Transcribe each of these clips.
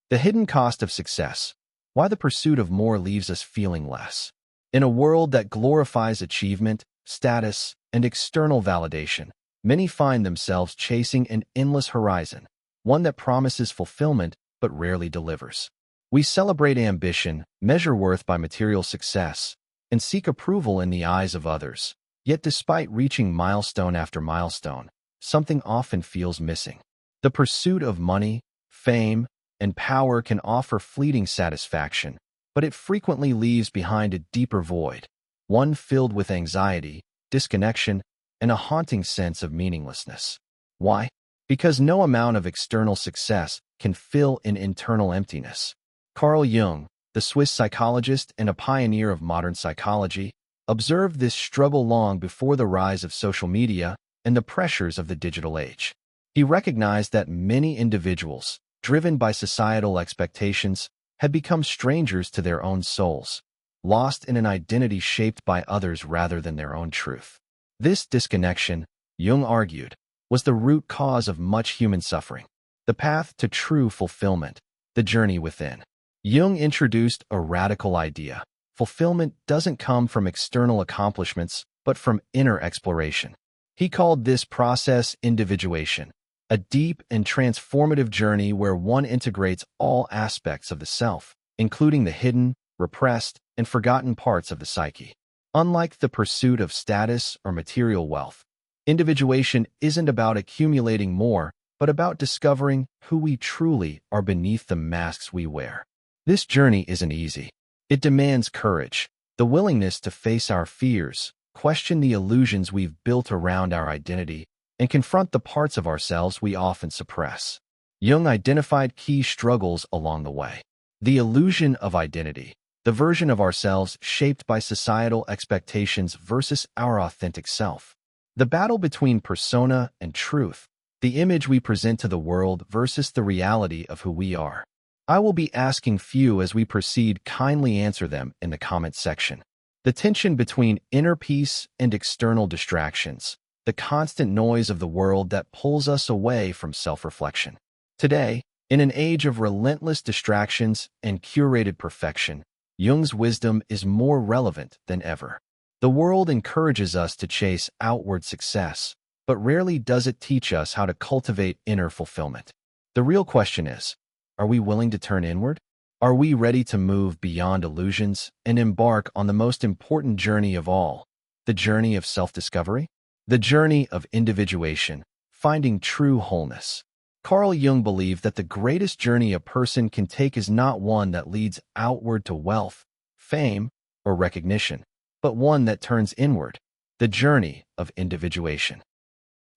The hidden cost of success. Why the pursuit of more leaves us feeling less. In a world that glorifies achievement, status, and external validation, many find themselves chasing an endless horizon, one that promises fulfillment but rarely delivers. We celebrate ambition, measure worth by material success, and seek approval in the eyes of others. Yet despite reaching milestone after milestone, something often feels missing. The pursuit of money, fame, and power can offer fleeting satisfaction, but it frequently leaves behind a deeper void, one filled with anxiety, disconnection, and a haunting sense of meaninglessness. Why? Because no amount of external success can fill an internal emptiness. Carl Jung, the Swiss psychologist and a pioneer of modern psychology, observed this struggle long before the rise of social media and the pressures of the digital age. He recognized that many individuals, driven by societal expectations, had become strangers to their own souls, lost in an identity shaped by others rather than their own truth. This disconnection, Jung argued, was the root cause of much human suffering, the path to true fulfillment, the journey within. Jung introduced a radical idea. Fulfillment doesn't come from external accomplishments, but from inner exploration. He called this process individuation, a deep and transformative journey where one integrates all aspects of the self, including the hidden, repressed, and forgotten parts of the psyche. Unlike the pursuit of status or material wealth, individuation isn't about accumulating more, but about discovering who we truly are beneath the masks we wear. This journey isn't easy. It demands courage, the willingness to face our fears, question the illusions we've built around our identity, and confront the parts of ourselves we often suppress. Jung identified key struggles along the way. The illusion of identity, the version of ourselves shaped by societal expectations versus our authentic self. The battle between persona and truth, the image we present to the world versus the reality of who we are. I will be asking few as we proceed. Kindly answer them in the comments section. The tension between inner peace and external distractions, the constant noise of the world that pulls us away from self-reflection. Today, in an age of relentless distractions and curated perfection, Jung's wisdom is more relevant than ever. The world encourages us to chase outward success, but rarely does it teach us how to cultivate inner fulfillment. The real question is, are we willing to turn inward? Are we ready to move beyond illusions and embark on the most important journey of all, the journey of self-discovery? The journey of individuation, finding true wholeness. Carl Jung believed that the greatest journey a person can take is not one that leads outward to wealth, fame, or recognition, but one that turns inward, the journey of individuation.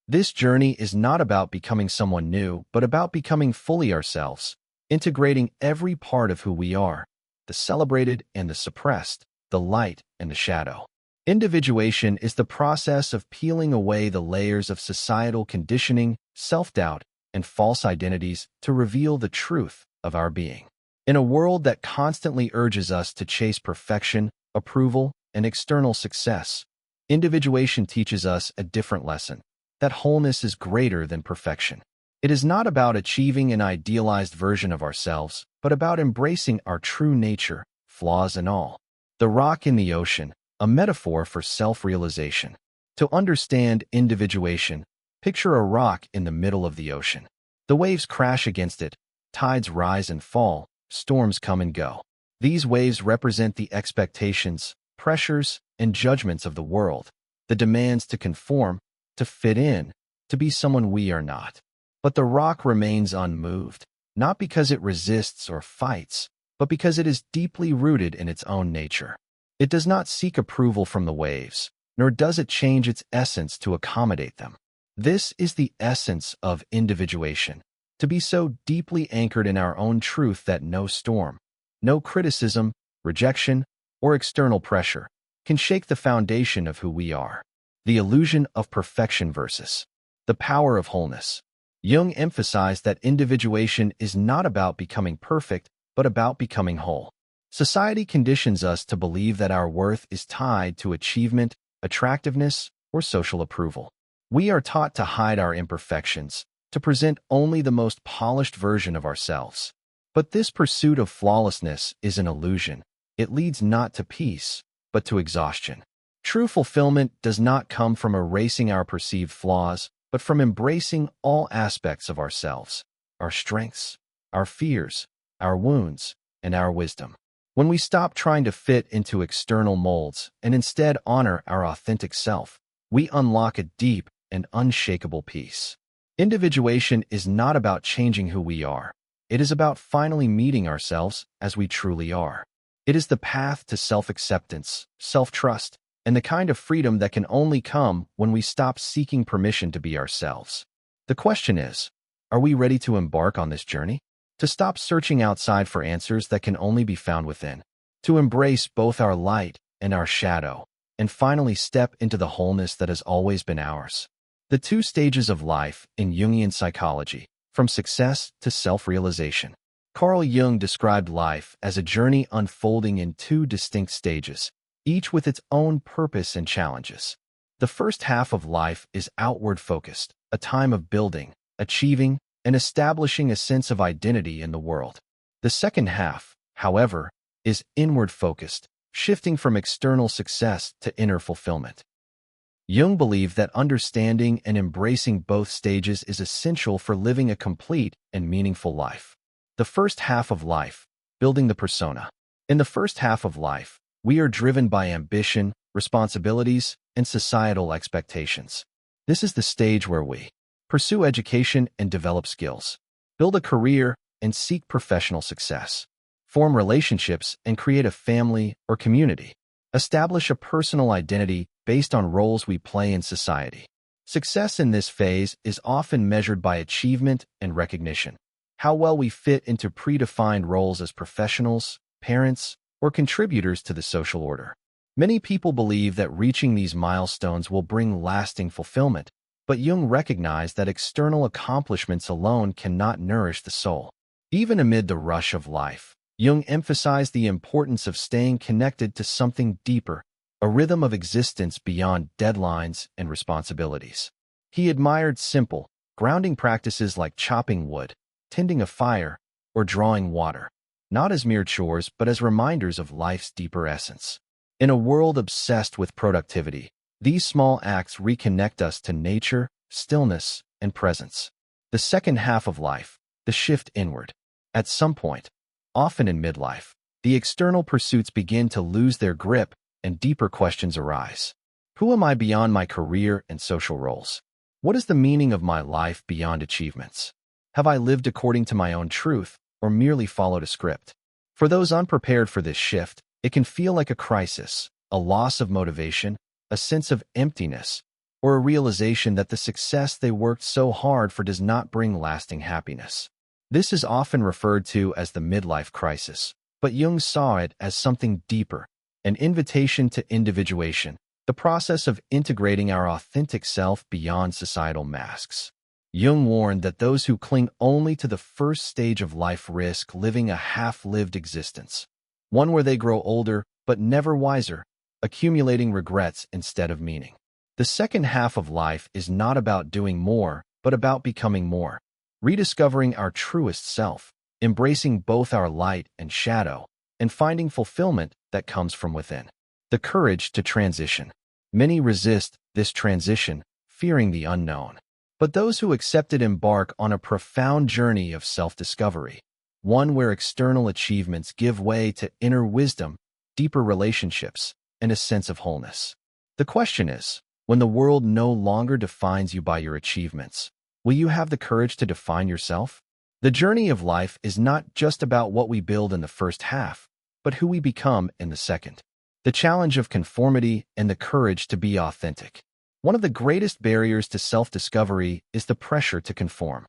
This journey is not about becoming someone new, but about becoming fully ourselves, integrating every part of who we are, the celebrated and the suppressed, the light and the shadow. Individuation is the process of peeling away the layers of societal conditioning, self-doubt, and false identities to reveal the truth of our being. In a world that constantly urges us to chase perfection, approval, and external success, individuation teaches us a different lesson, that wholeness is greater than perfection. It is not about achieving an idealized version of ourselves, but about embracing our true nature, flaws and all. The rock in the ocean, a metaphor for self-realization. To understand individuation, picture a rock in the middle of the ocean. The waves crash against it, tides rise and fall, storms come and go. These waves represent the expectations, pressures, and judgments of the world, the demands to conform, to fit in, to be someone we are not. But the rock remains unmoved, not because it resists or fights, but because it is deeply rooted in its own nature. It does not seek approval from the waves, nor does it change its essence to accommodate them. This is the essence of individuation, to be so deeply anchored in our own truth that no storm, no criticism, rejection, or external pressure can shake the foundation of who we are. The illusion of perfection versus the power of wholeness. Jung emphasized that individuation is not about becoming perfect, but about becoming whole. Society conditions us to believe that our worth is tied to achievement, attractiveness, or social approval. We are taught to hide our imperfections, to present only the most polished version of ourselves. But this pursuit of flawlessness is an illusion. It leads not to peace, but to exhaustion. True fulfillment does not come from erasing our perceived flaws, but from embracing all aspects of ourselves, our strengths, our fears, our wounds, and our wisdom. When we stop trying to fit into external molds and instead honor our authentic self, we unlock a deep and unshakable peace. Individuation is not about changing who we are. It is about finally meeting ourselves as we truly are. It is the path to self-acceptance, self-trust, and the kind of freedom that can only come when we stop seeking permission to be ourselves. The question is, are we ready to embark on this journey? To stop searching outside for answers that can only be found within, to embrace both our light and our shadow, and finally step into the wholeness that has always been ours. The two stages of life in Jungian psychology, from success to self-realization. Carl Jung described life as a journey unfolding in two distinct stages, each with its own purpose and challenges. The first half of life is outward-focused, a time of building, achieving, and establishing a sense of identity in the world. The second half, however, is inward-focused, shifting from external success to inner fulfillment. Jung believed that understanding and embracing both stages is essential for living a complete and meaningful life. The first half of life, building the persona. In the first half of life, we are driven by ambition, responsibilities, and societal expectations. This is the stage where we pursue education and develop skills, build a career and seek professional success, form relationships and create a family or community, establish a personal identity based on roles we play in society. Success in this phase is often measured by achievement and recognition, how well we fit into predefined roles as professionals, parents, or contributors to the social order. Many people believe that reaching these milestones will bring lasting fulfillment, but Jung recognized that external accomplishments alone cannot nourish the soul. Even amid the rush of life, Jung emphasized the importance of staying connected to something deeper, a rhythm of existence beyond deadlines and responsibilities. He admired simple, grounding practices like chopping wood, tending a fire, or drawing water, not as mere chores but as reminders of life's deeper essence. In a world obsessed with productivity, these small acts reconnect us to nature, stillness, and presence. The second half of life, the shift inward. At some point, often in midlife, the external pursuits begin to lose their grip and deeper questions arise. Who am I beyond my career and social roles? What is the meaning of my life beyond achievements? Have I lived according to my own truth or merely followed a script? For those unprepared for this shift, it can feel like a crisis, a loss of motivation, a sense of emptiness, or a realization that the success they worked so hard for does not bring lasting happiness. This is often referred to as the midlife crisis, but Jung saw it as something deeper, an invitation to individuation, the process of integrating our authentic self beyond societal masks. Jung warned that those who cling only to the first stage of life risk living a half-lived existence, one where they grow older but never wiser, accumulating regrets instead of meaning. The second half of life is not about doing more, but about becoming more, rediscovering our truest self, embracing both our light and shadow, and finding fulfillment that comes from within. The courage to transition. Many resist this transition, fearing the unknown. But those who accept it embark on a profound journey of self-discovery, one where external achievements give way to inner wisdom, deeper relationships, and a sense of wholeness. The question is, when the world no longer defines you by your achievements, will you have the courage to define yourself? The journey of life is not just about what we build in the first half, but who we become in the second. The challenge of conformity and the courage to be authentic. One of the greatest barriers to self-discovery is the pressure to conform.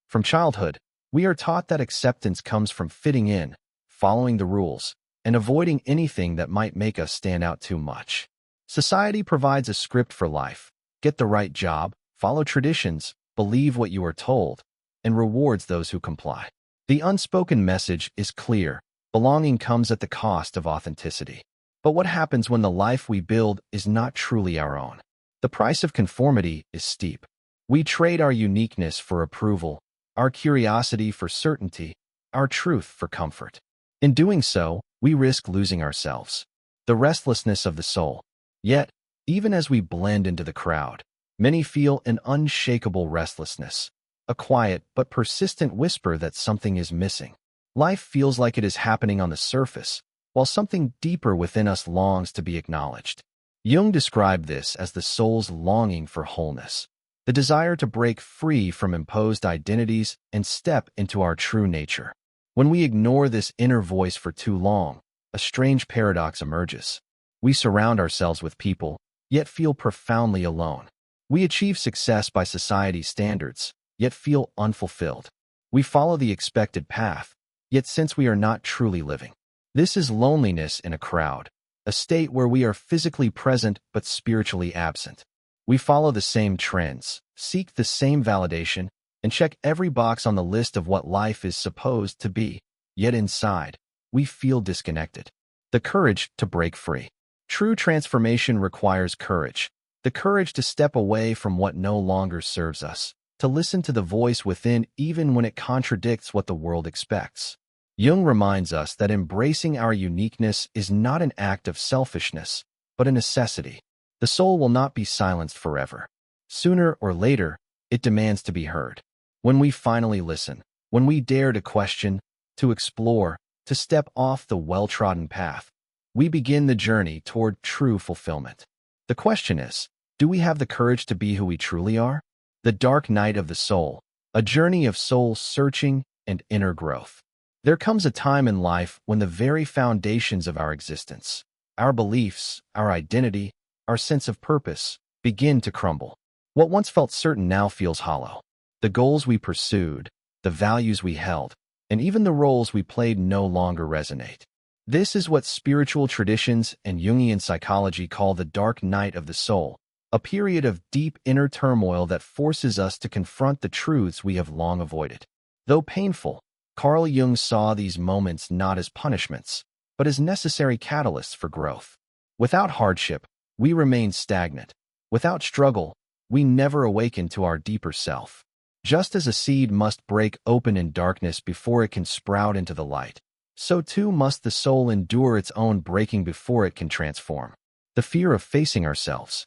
From childhood, we are taught that acceptance comes from fitting in, following the rules, and avoiding anything that might make us stand out too much. Society provides a script for life: get the right job, follow traditions, believe what you are told, and rewards those who comply. The unspoken message is clear: belonging comes at the cost of authenticity. But what happens when the life we build is not truly our own? The price of conformity is steep. We trade our uniqueness for approval, our curiosity for certainty, our truth for comfort. In doing so, we risk losing ourselves, the restlessness of the soul. Yet, even as we blend into the crowd, many feel an unshakable restlessness, a quiet but persistent whisper that something is missing. Life feels like it is happening on the surface, while something deeper within us longs to be acknowledged. Jung described this as the soul's longing for wholeness, the desire to break free from imposed identities and step into our true nature. When we ignore this inner voice for too long, a strange paradox emerges. We surround ourselves with people, yet feel profoundly alone. We achieve success by society's standards, yet feel unfulfilled. We follow the expected path, yet sense we are not truly living. This is loneliness in a crowd, a state where we are physically present but spiritually absent. We follow the same trends, seek the same validation, and check every box on the list of what life is supposed to be, yet inside, we feel disconnected. The courage to break free. True transformation requires courage, the courage to step away from what no longer serves us, to listen to the voice within even when it contradicts what the world expects. Jung reminds us that embracing our uniqueness is not an act of selfishness, but a necessity. The soul will not be silenced forever. Sooner or later, it demands to be heard. When we finally listen, when we dare to question, to explore, to step off the well-trodden path, we begin the journey toward true fulfillment. The question is, do we have the courage to be who we truly are? The dark night of the soul, a journey of soul searching and inner growth. There comes a time in life when the very foundations of our existence, our beliefs, our identity, our sense of purpose, begin to crumble. What once felt certain now feels hollow. The goals we pursued, the values we held, and even the roles we played no longer resonate. This is what spiritual traditions and Jungian psychology call the dark night of the soul, a period of deep inner turmoil that forces us to confront the truths we have long avoided. Though painful, Carl Jung saw these moments not as punishments, but as necessary catalysts for growth. Without hardship, we remain stagnant. Without struggle, we never awaken to our deeper self. Just as a seed must break open in darkness before it can sprout into the light, so too must the soul endure its own breaking before it can transform. The fear of facing ourselves.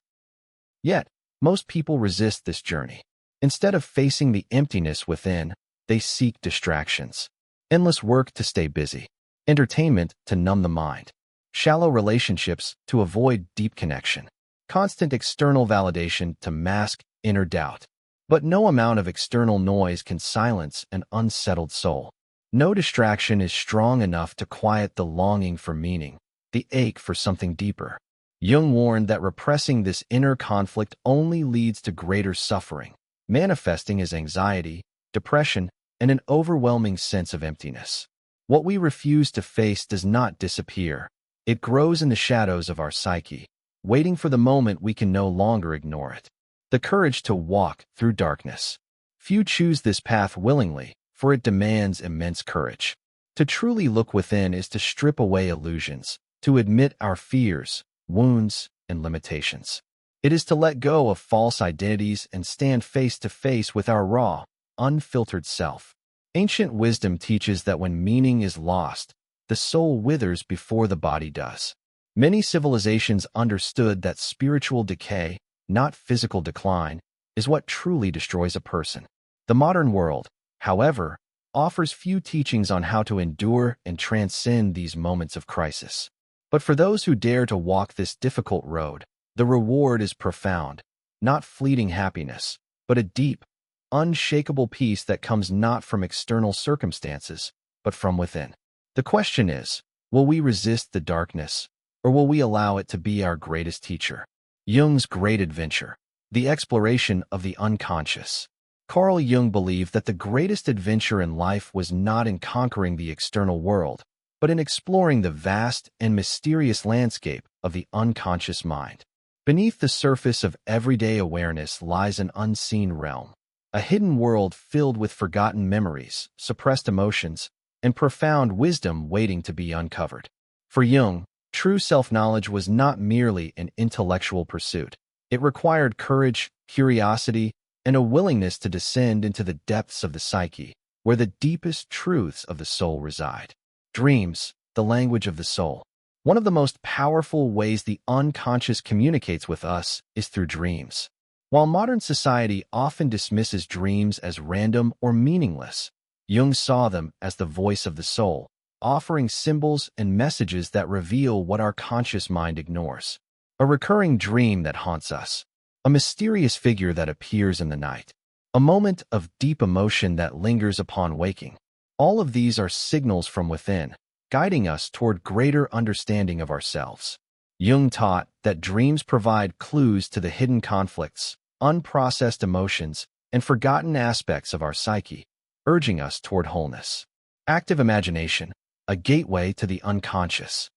Yet, most people resist this journey. Instead of facing the emptiness within, they seek distractions. Endless work to stay busy. Entertainment to numb the mind. Shallow relationships to avoid deep connection. Constant external validation to mask inner doubt. But no amount of external noise can silence an unsettled soul. No distraction is strong enough to quiet the longing for meaning, the ache for something deeper. Jung warned that repressing this inner conflict only leads to greater suffering, manifesting as anxiety, depression, and an overwhelming sense of emptiness. What we refuse to face does not disappear. It grows in the shadows of our psyche, waiting for the moment we can no longer ignore it. The courage to walk through darkness. Few choose this path willingly, for it demands immense courage. To truly look within is to strip away illusions, to admit our fears, wounds, and limitations. It is to let go of false identities and stand face to face with our raw, unfiltered self. Ancient wisdom teaches that when meaning is lost, the soul withers before the body does. Many civilizations understood that spiritual decay, not physical decline, is what truly destroys a person. The modern world, however, offers few teachings on how to endure and transcend these moments of crisis. But for those who dare to walk this difficult road, the reward is profound, not fleeting happiness, but a deep, unshakable peace that comes not from external circumstances, but from within. The question is, will we resist the darkness, or will we allow it to be our greatest teacher? Jung's great adventure, the exploration of the unconscious. Carl Jung believed that the greatest adventure in life was not in conquering the external world, but in exploring the vast and mysterious landscape of the unconscious mind. Beneath the surface of everyday awareness lies an unseen realm, a hidden world filled with forgotten memories, suppressed emotions, and profound wisdom waiting to be uncovered. For Jung, true self-knowledge was not merely an intellectual pursuit. It required courage, curiosity, and a willingness to descend into the depths of the psyche, where the deepest truths of the soul reside. Dreams, the language of the soul. One of the most powerful ways the unconscious communicates with us is through dreams. While modern society often dismisses dreams as random or meaningless, Jung saw them as the voice of the soul, offering symbols and messages that reveal what our conscious mind ignores. A recurring dream that haunts us, a mysterious figure that appears in the night, a moment of deep emotion that lingers upon waking. All of these are signals from within, guiding us toward greater understanding of ourselves. Jung taught that dreams provide clues to the hidden conflicts, unprocessed emotions, and forgotten aspects of our psyche, urging us toward wholeness. Active imagination, a gateway to the unconscious.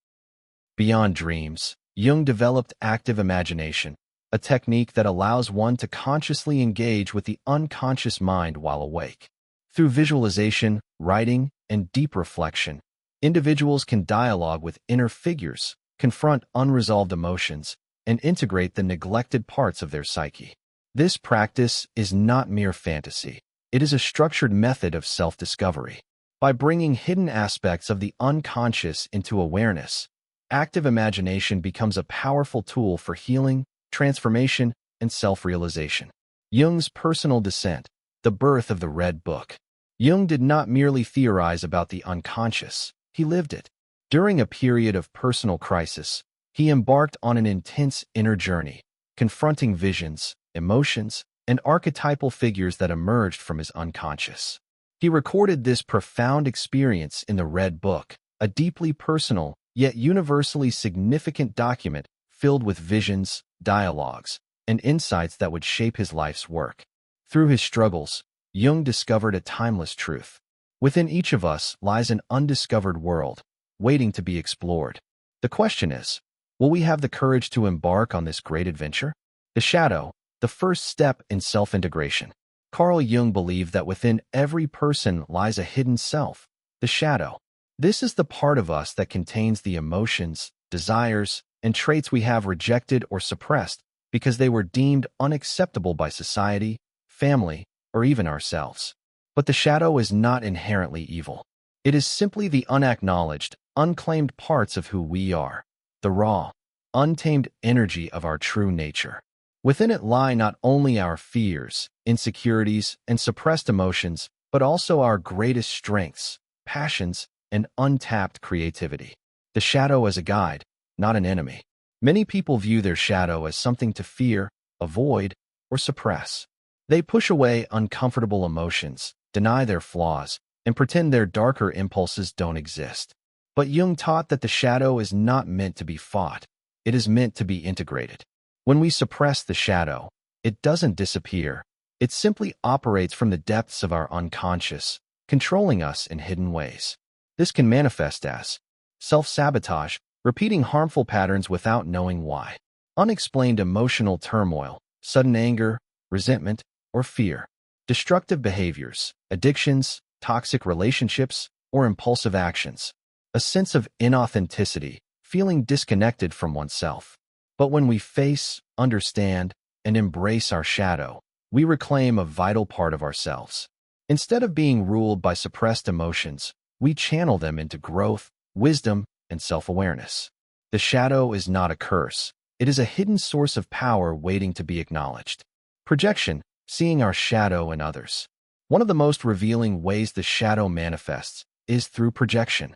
Beyond dreams, Jung developed active imagination, a technique that allows one to consciously engage with the unconscious mind while awake. Through visualization, writing, and deep reflection, individuals can dialogue with inner figures, confront unresolved emotions, and integrate the neglected parts of their psyche. This practice is not mere fantasy. It is a structured method of self-discovery. By bringing hidden aspects of the unconscious into awareness, active imagination becomes a powerful tool for healing, transformation, and self-realization. Jung's personal descent, the birth of the Red Book. Jung did not merely theorize about the unconscious, he lived it. During a period of personal crisis, he embarked on an intense inner journey, confronting visions, emotions, and archetypal figures that emerged from his unconscious. He recorded this profound experience in the Red Book, a deeply personal, yet universally significant document filled with visions, dialogues, and insights that would shape his life's work. Through his struggles, Jung discovered a timeless truth. Within each of us lies an undiscovered world, waiting to be explored. The question is, will we have the courage to embark on this great adventure? The shadow, the first step in self-integration. Carl Jung believed that within every person lies a hidden self, the shadow. This is the part of us that contains the emotions, desires, and traits we have rejected or suppressed because they were deemed unacceptable by society, family, or even ourselves. But the shadow is not inherently evil. It is simply the unacknowledged, unclaimed parts of who we are, the raw, untamed energy of our true nature. Within it lie not only our fears, insecurities, and suppressed emotions, but also our greatest strengths, passions, and untapped creativity. The shadow as a guide, not an enemy. Many people view their shadow as something to fear, avoid, or suppress. They push away uncomfortable emotions, deny their flaws, and pretend their darker impulses don't exist. But Jung taught that the shadow is not meant to be fought. It is meant to be integrated. When we suppress the shadow, it doesn't disappear. It simply operates from the depths of our unconscious, controlling us in hidden ways. This can manifest as self-sabotage, repeating harmful patterns without knowing why, unexplained emotional turmoil, sudden anger, resentment, or fear, destructive behaviors, addictions, toxic relationships, or impulsive actions, a sense of inauthenticity, feeling disconnected from oneself. But when we face, understand, and embrace our shadow, we reclaim a vital part of ourselves. Instead of being ruled by suppressed emotions, we channel them into growth, wisdom, and self-awareness. The shadow is not a curse. It is a hidden source of power waiting to be acknowledged. Projection, seeing our shadow in others. One of the most revealing ways the shadow manifests is through projection.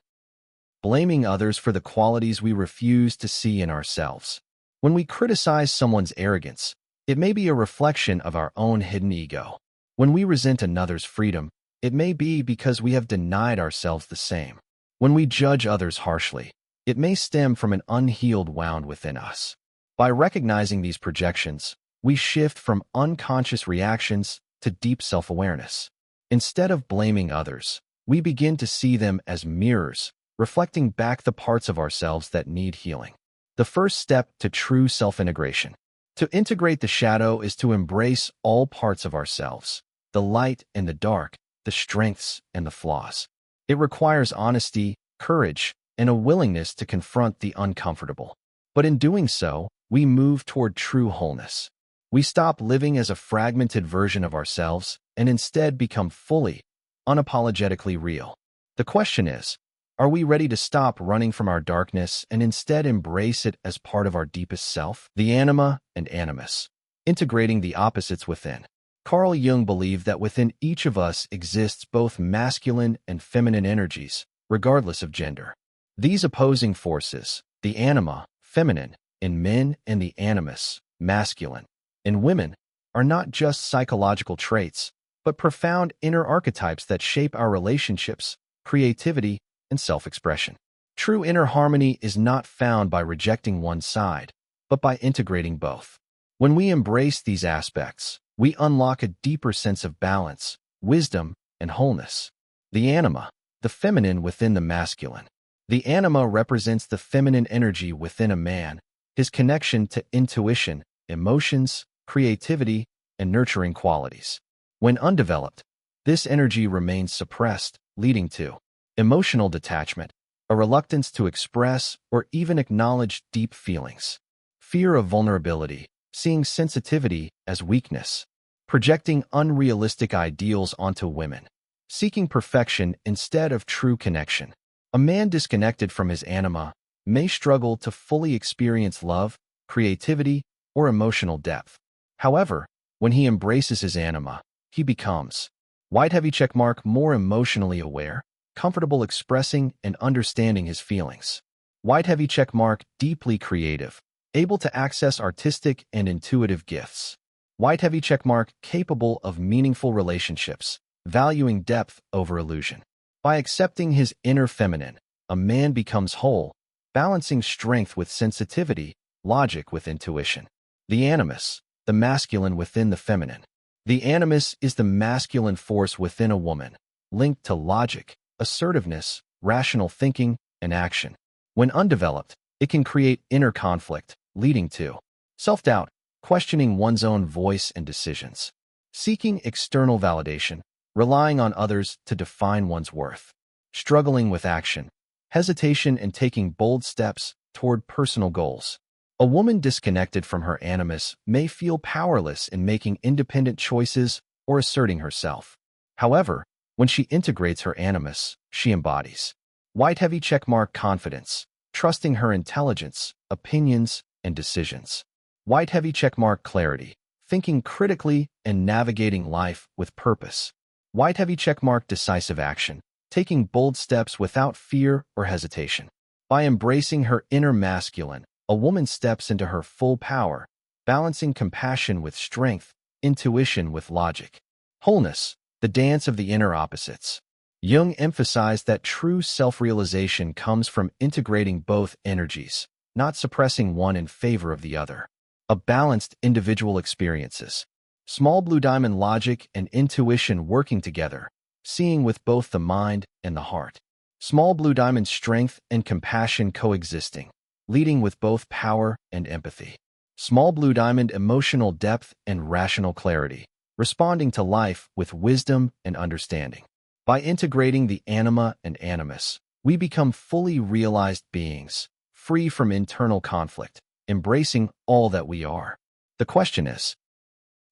Blaming others for the qualities we refuse to see in ourselves. When we criticize someone's arrogance, it may be a reflection of our own hidden ego. When we resent another's freedom, it may be because we have denied ourselves the same. When we judge others harshly, it may stem from an unhealed wound within us. By recognizing these projections, we shift from unconscious reactions to deep self-awareness. Instead of blaming others, we begin to see them as mirrors, reflecting back the parts of ourselves that need healing. The first step to true self-integration. To integrate the shadow is to embrace all parts of ourselves, the light and the dark, the strengths and the flaws. It requires honesty, courage, and a willingness to confront the uncomfortable. But in doing so, we move toward true wholeness. We stop living as a fragmented version of ourselves and instead become fully, unapologetically real. The question is, are we ready to stop running from our darkness and instead embrace it as part of our deepest self? The anima and animus, integrating the opposites within. Carl Jung believed that within each of us exists both masculine and feminine energies, regardless of gender. These opposing forces, the anima, feminine, in men and the animus, masculine, in women, are not just psychological traits, but profound inner archetypes that shape our relationships, creativity, and self-expression. True inner harmony is not found by rejecting one side, but by integrating both. When we embrace these aspects, we unlock a deeper sense of balance, wisdom, and wholeness. The anima, the feminine within the masculine. The anima represents the feminine energy within a man, his connection to intuition, emotions, creativity, and nurturing qualities. When undeveloped, this energy remains suppressed, leading to emotional detachment, a reluctance to express or even acknowledge deep feelings, fear of vulnerability, seeing sensitivity as weakness, projecting unrealistic ideals onto women, seeking perfection instead of true connection. A man disconnected from his anima may struggle to fully experience love, creativity, or emotional depth. However, when he embraces his anima, he becomes white heavy checkmark more emotionally aware, comfortable expressing and understanding his feelings. White heavy checkmark deeply creative, able to access artistic and intuitive gifts. White heavy checkmark capable of meaningful relationships, valuing depth over illusion. By accepting his inner feminine, a man becomes whole, balancing strength with sensitivity, logic with intuition. The animus, the masculine within the feminine. The animus is the masculine force within a woman, linked to logic, assertiveness, rational thinking, and action. When undeveloped, it can create inner conflict, leading to self-doubt, questioning one's own voice and decisions, seeking external validation, relying on others to define one's worth, struggling with action, hesitation and taking bold steps toward personal goals. A woman disconnected from her animus may feel powerless in making independent choices or asserting herself. However, when she integrates her animus, she embodies white heavy checkmark confidence, trusting her intelligence, opinions, and decisions. White heavy checkmark clarity, thinking critically and navigating life with purpose. White heavy checkmark decisive action, taking bold steps without fear or hesitation. By embracing her inner masculine, a woman steps into her full power, balancing compassion with strength, intuition with logic. Wholeness, the dance of the inner opposites. Jung emphasized that true self-realization comes from integrating both energies, not suppressing one in favor of the other. A balanced individual experiences. Small blue diamond logic and intuition working together, seeing with both the mind and the heart. Small blue diamond strength and compassion coexisting, leading with both power and empathy. Small blue diamond emotional depth and rational clarity, responding to life with wisdom and understanding. By integrating the anima and animus, we become fully realized beings, free from internal conflict, embracing all that we are. The question is,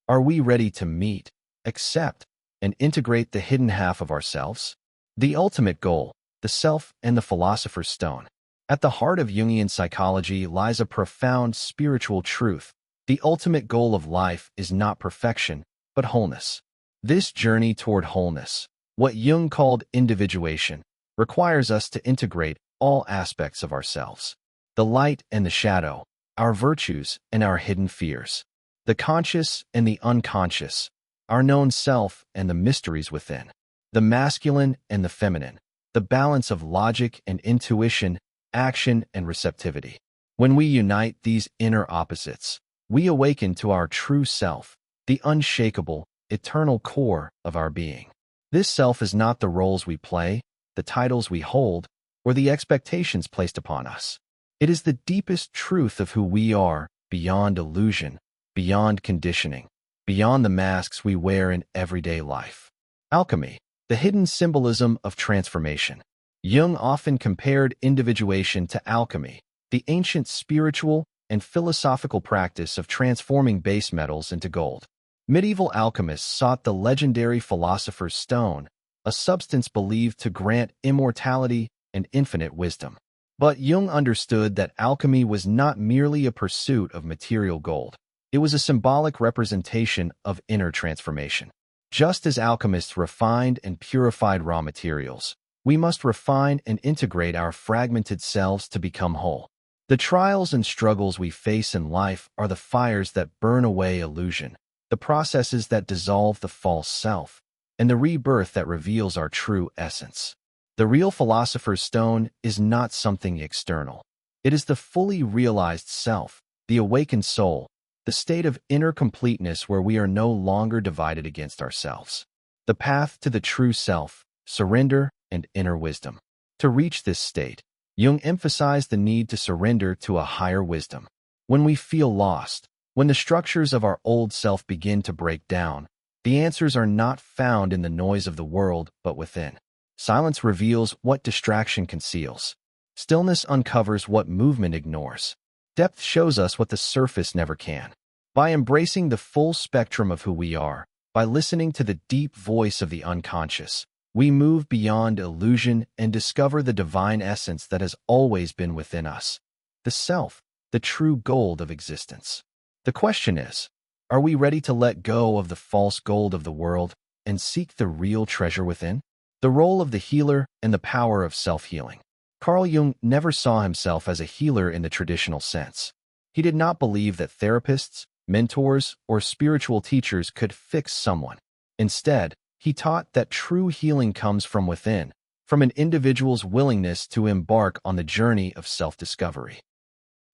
are we ready to meet, accept, and integrate the hidden half of ourselves? The ultimate goal, the self and the philosopher's stone. At the heart of Jungian psychology lies a profound spiritual truth. The ultimate goal of life is not perfection, but wholeness. This journey toward wholeness, what Jung called individuation, requires us to integrate all aspects of ourselves. The light and the shadow, our virtues and our hidden fears. The conscious and the unconscious, our known self and the mysteries within. The masculine and the feminine, the balance of logic and intuition, action and receptivity. When we unite these inner opposites, we awaken to our true self, the unshakable, eternal core of our being. This self is not the roles we play, the titles we hold, or the expectations placed upon us. It is the deepest truth of who we are, beyond illusion, beyond conditioning, beyond the masks we wear in everyday life. Alchemy, the hidden symbolism of transformation. Jung often compared individuation to alchemy, the ancient spiritual and philosophical practice of transforming base metals into gold. Medieval alchemists sought the legendary philosopher's stone, a substance believed to grant immortality and infinite wisdom. But Jung understood that alchemy was not merely a pursuit of material gold. It was a symbolic representation of inner transformation. Just as alchemists refined and purified raw materials, we must refine and integrate our fragmented selves to become whole. The trials and struggles we face in life are the fires that burn away illusion, the processes that dissolve the false self, and the rebirth that reveals our true essence. The real philosopher's stone is not something external. It is the fully realized self, the awakened soul, the state of inner completeness where we are no longer divided against ourselves. The path to the true self, surrender, and inner wisdom. To reach this state, Jung emphasized the need to surrender to a higher wisdom. When we feel lost, when the structures of our old self begin to break down, the answers are not found in the noise of the world but within. Silence reveals what distraction conceals. Stillness uncovers what movement ignores. Depth shows us what the surface never can. By embracing the full spectrum of who we are, by listening to the deep voice of the unconscious, we move beyond illusion and discover the divine essence that has always been within us. The self, the true gold of existence. The question is, are we ready to let go of the false gold of the world and seek the real treasure within? The role of the healer and the power of self-healing. Carl Jung never saw himself as a healer in the traditional sense. He did not believe that therapists, mentors, or spiritual teachers could fix someone. Instead, he taught that true healing comes from within, from an individual's willingness to embark on the journey of self-discovery.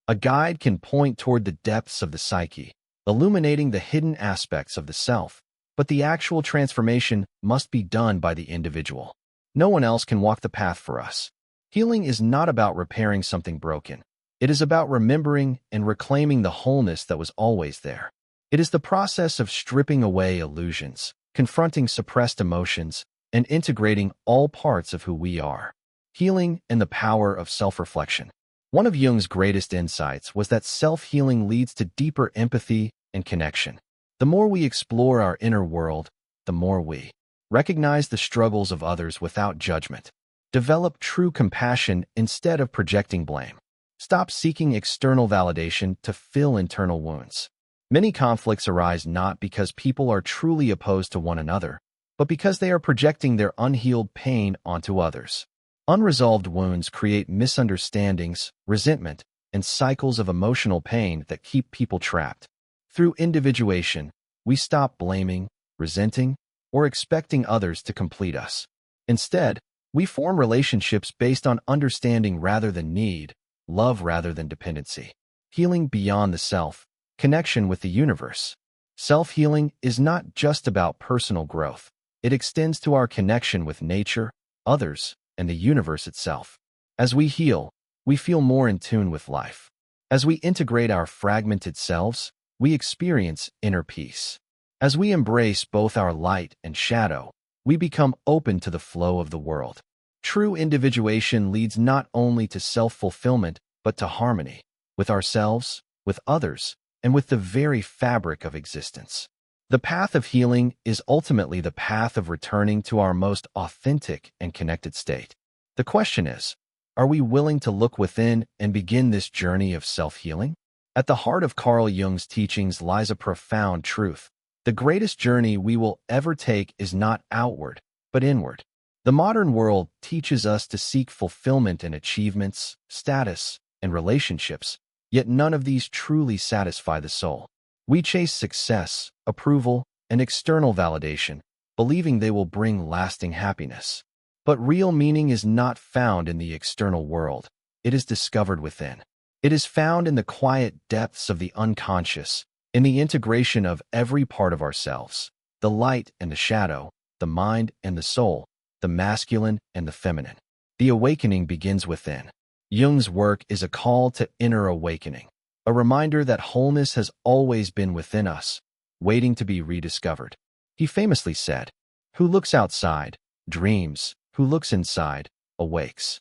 A guide can point toward the depths of the psyche, illuminating the hidden aspects of the self, but the actual transformation must be done by the individual. No one else can walk the path for us. Healing is not about repairing something broken. It is about remembering and reclaiming the wholeness that was always there. It is the process of stripping away illusions, confronting suppressed emotions, and integrating all parts of who we are. Healing and the power of self-reflection. One of Jung's greatest insights was that self-healing leads to deeper empathy and connection. The more we explore our inner world, the more we recognize the struggles of others without judgment. Develop true compassion instead of projecting blame. Stop seeking external validation to fill internal wounds. Many conflicts arise not because people are truly opposed to one another, but because they are projecting their unhealed pain onto others. Unresolved wounds create misunderstandings, resentment, and cycles of emotional pain that keep people trapped. Through individuation, we stop blaming, resenting, or expecting others to complete us. Instead, we form relationships based on understanding rather than need, love rather than dependency. Healing beyond the self, connection with the universe. Self-healing is not just about personal growth. It extends to our connection with nature, others, and the universe itself. As we heal, we feel more in tune with life. As we integrate our fragmented selves, we experience inner peace. As we embrace both our light and shadow, we become open to the flow of the world. True individuation leads not only to self-fulfillment, but to harmony with ourselves, with others, and with the very fabric of existence. The path of healing is ultimately the path of returning to our most authentic and connected state. The question is, are we willing to look within and begin this journey of self-healing? At the heart of Carl Jung's teachings lies a profound truth. The greatest journey we will ever take is not outward, but inward. The modern world teaches us to seek fulfillment in achievements, status, and relationships, yet none of these truly satisfy the soul. We chase success, approval, and external validation, believing they will bring lasting happiness. But real meaning is not found in the external world. It is discovered within. It is found in the quiet depths of the unconscious, in the integration of every part of ourselves, the light and the shadow, the mind and the soul, the masculine and the feminine. The awakening begins within. Jung's work is a call to inner awakening, a reminder that wholeness has always been within us, waiting to be rediscovered. He famously said, "Who looks outside, dreams. Who looks inside, awakes."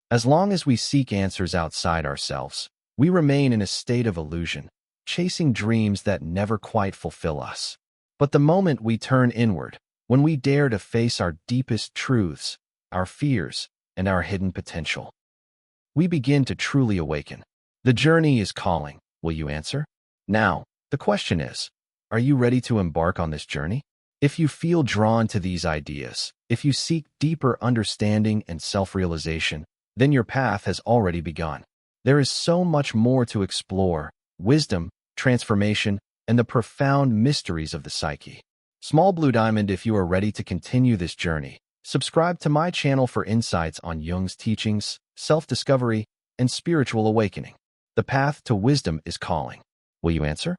As long as we seek answers outside ourselves, we remain in a state of illusion, chasing dreams that never quite fulfill us. But the moment we turn inward, when we dare to face our deepest truths, our fears, and our hidden potential. We begin to truly awaken. The journey is calling. Will you answer? Now, the question is, are you ready to embark on this journey? If you feel drawn to these ideas, if you seek deeper understanding and self-realization, then your path has already begun. There is so much more to explore: wisdom, transformation, and the profound mysteries of the psyche. Small Blue Diamond, if you are ready to continue this journey, subscribe to my channel for insights on Jung's teachings, self-discovery, and spiritual awakening. The path to wisdom is calling. Will you answer?